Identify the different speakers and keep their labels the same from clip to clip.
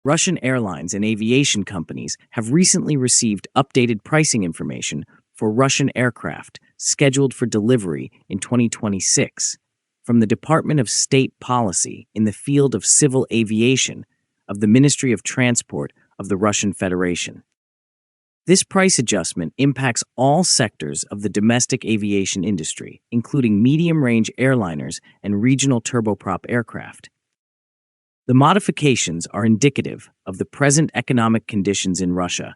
Speaker 1: Russian airlines and aviation companies have recently received updated pricing information for Russian aircraft scheduled for delivery in 2026 from the Department of State Policy in the field of Civil Aviation of the Ministry of Transport of the Russian Federation. This price adjustment impacts all sectors of the domestic aviation industry, including medium-range airliners and regional turboprop aircraft. The modifications are indicative of the present economic conditions in Russia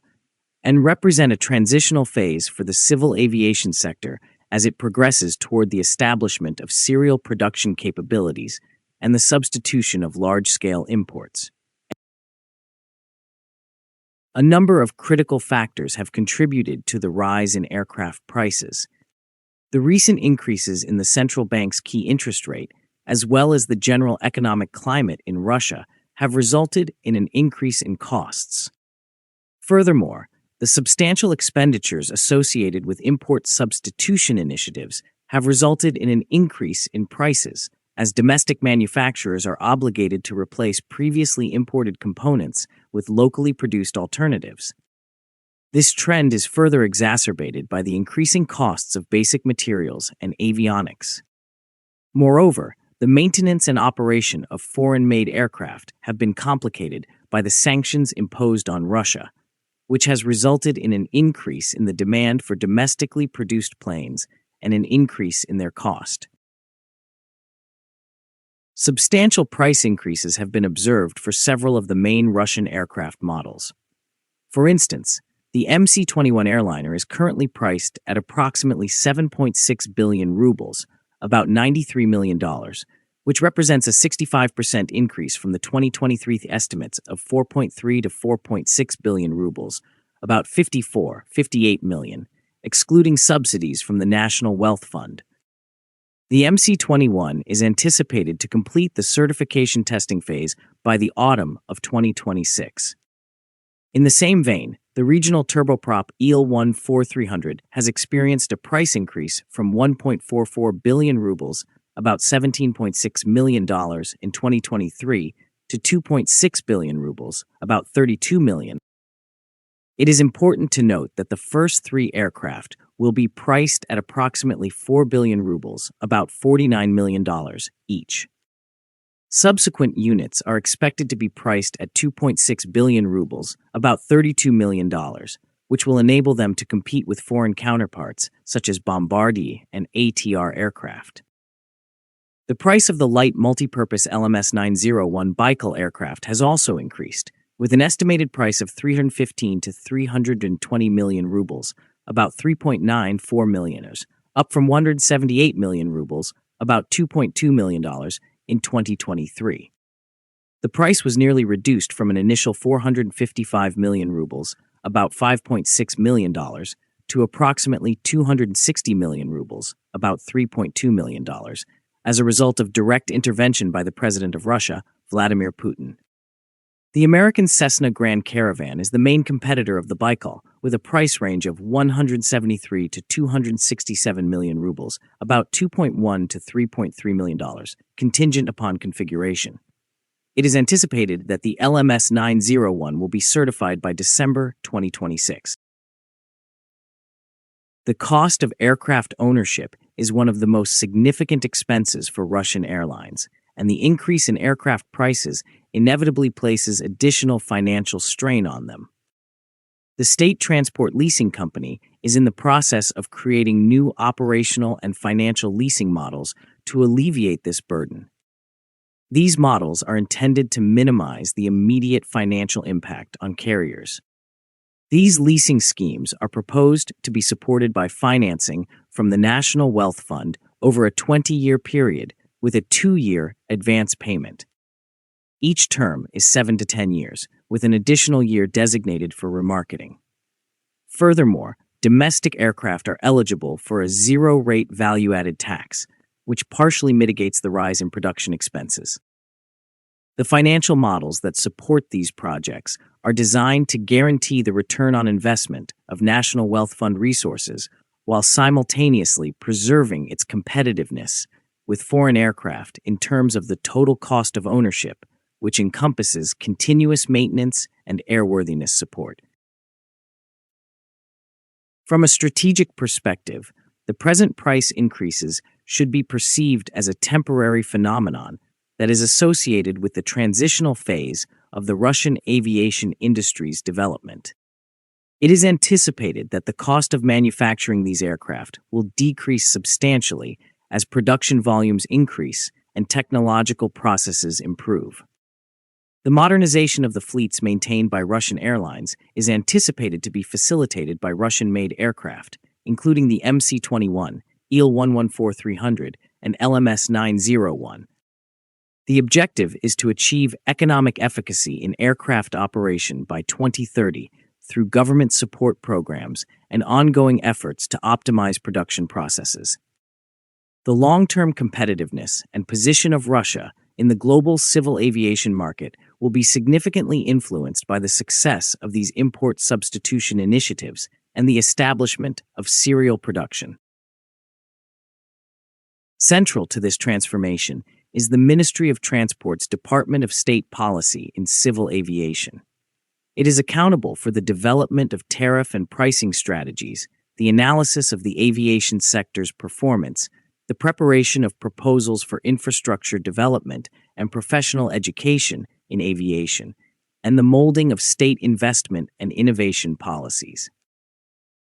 Speaker 1: and represent a transitional phase for the civil aviation sector as it progresses toward the establishment of serial production capabilities and the substitution of large-scale imports. A number of critical factors have contributed to the rise in aircraft prices. The recent increases in the central bank's key interest rate, as well as the general economic climate in Russia, have resulted in an increase in costs. Furthermore, the substantial expenditures associated with import substitution initiatives have resulted in an increase in prices, as domestic manufacturers are obligated to replace previously imported components with locally produced alternatives. This trend is further exacerbated by the increasing costs of basic materials and avionics. Moreover, the maintenance and operation of foreign-made aircraft have been complicated by the sanctions imposed on Russia, which has resulted in an increase in the demand for domestically produced planes and an increase in their cost. Substantial price increases have been observed for several of the main Russian aircraft models. For instance, the MC-21 airliner is currently priced at approximately 7.6 billion rubles, about $93 million, which represents a 65% increase from the 2023 estimates of 4.3 to 4.6 billion rubles, about $58 million, excluding subsidies from the National Wealth Fund. The MC-21 is anticipated to complete the certification testing phase by the autumn of 2026. In the same vein, the regional turboprop Il-114-300 has experienced a price increase from 1.44 billion rubles, about $17.6 million in 2023, to 2.6 billion rubles, about $32 million. It is important to note that the first three aircraft will be priced at approximately 4 billion rubles, about $49 million each. Subsequent units are expected to be priced at 2.6 billion rubles, about $32 million, which will enable them to compete with foreign counterparts such as Bombardier and ATR aircraft. The price of the light multipurpose LMS-901 Baikal aircraft has also increased, with an estimated price of 315 to 320 million rubles, about $3.94 million, up from 178 million rubles, about $2.2 million, in 2023. The price was nearly reduced from an initial 455 million rubles, about $5.6 million, to approximately 260 million rubles, about $3.2 million, as a result of direct intervention by the President of Russia, Vladimir Putin. The American Cessna Grand Caravan is the main competitor of the Baikal, with a price range of 173 to 267 million rubles, about $2.1 to $3.3 million, contingent upon configuration. It is anticipated that the LMS-901 will be certified by December 2026. The cost of aircraft ownership is one of the most significant expenses for Russian airlines, and the increase in aircraft prices inevitably places additional financial strain on them. The State Transport Leasing Company is in the process of creating new operational and financial leasing models to alleviate this burden. These models are intended to minimize the immediate financial impact on carriers. These leasing schemes are proposed to be supported by financing from the National Wealth Fund over a 20-year period with a 2-year advance payment. Each term is 7 to 10 years, with an additional year designated for remarketing. Furthermore, domestic aircraft are eligible for a zero-rate value-added tax, which partially mitigates the rise in production expenses. The financial models that support these projects are designed to guarantee the return on investment of National Wealth Fund resources while simultaneously preserving its competitiveness with foreign aircraft in terms of the total cost of ownership, which encompasses continuous maintenance and airworthiness support. From a strategic perspective, the present price increases should be perceived as a temporary phenomenon that is associated with the transitional phase of the Russian aviation industry's development. It is anticipated that the cost of manufacturing these aircraft will decrease substantially as production volumes increase and technological processes improve. The modernization of the fleets maintained by Russian airlines is anticipated to be facilitated by Russian-made aircraft, including the MC-21, Il-114-300, and LMS-901. The objective is to achieve economic efficacy in aircraft operation by 2030 through government support programs and ongoing efforts to optimize production processes. The long-term competitiveness and position of Russia in the global civil aviation market will be significantly influenced by the success of these import substitution initiatives and the establishment of serial production. Central to this transformation is the Ministry of Transport's Department of State Policy in Civil Aviation. It is accountable for the development of tariff and pricing strategies, the analysis of the aviation sector's performance, the preparation of proposals for infrastructure development and professional education in aviation, and the molding of state investment and innovation policies.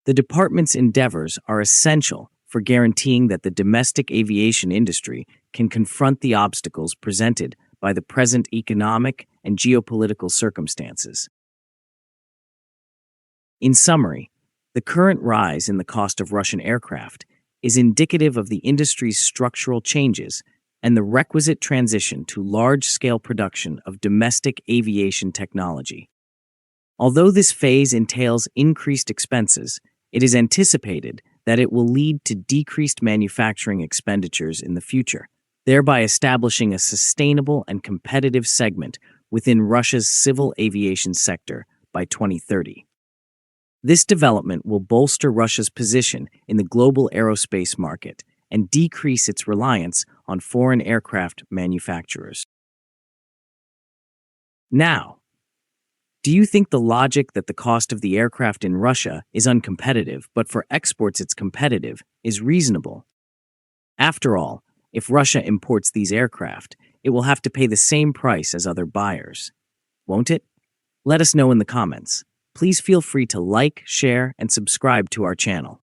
Speaker 1: The department's endeavors are essential for guaranteeing that the domestic aviation industry can confront the obstacles presented by the present economic and geopolitical circumstances. In summary, the current rise in the cost of Russian aircraft is indicative of the industry's structural changes and the requisite transition to large-scale production of domestic aviation technology. Although this phase entails increased expenses, it is anticipated that it will lead to decreased manufacturing expenditures in the future, thereby establishing a sustainable and competitive segment within Russia's civil aviation sector by 2030. This development will bolster Russia's position in the global aerospace market and decrease its reliance on foreign aircraft manufacturers. Now, do you think the logic that the cost of the aircraft in Russia is uncompetitive, but for exports it's competitive, is reasonable? After all, if Russia imports these aircraft, it will have to pay the same price as other buyers, won't it? Let us know in the comments. Please feel free to like, share, and subscribe to our channel.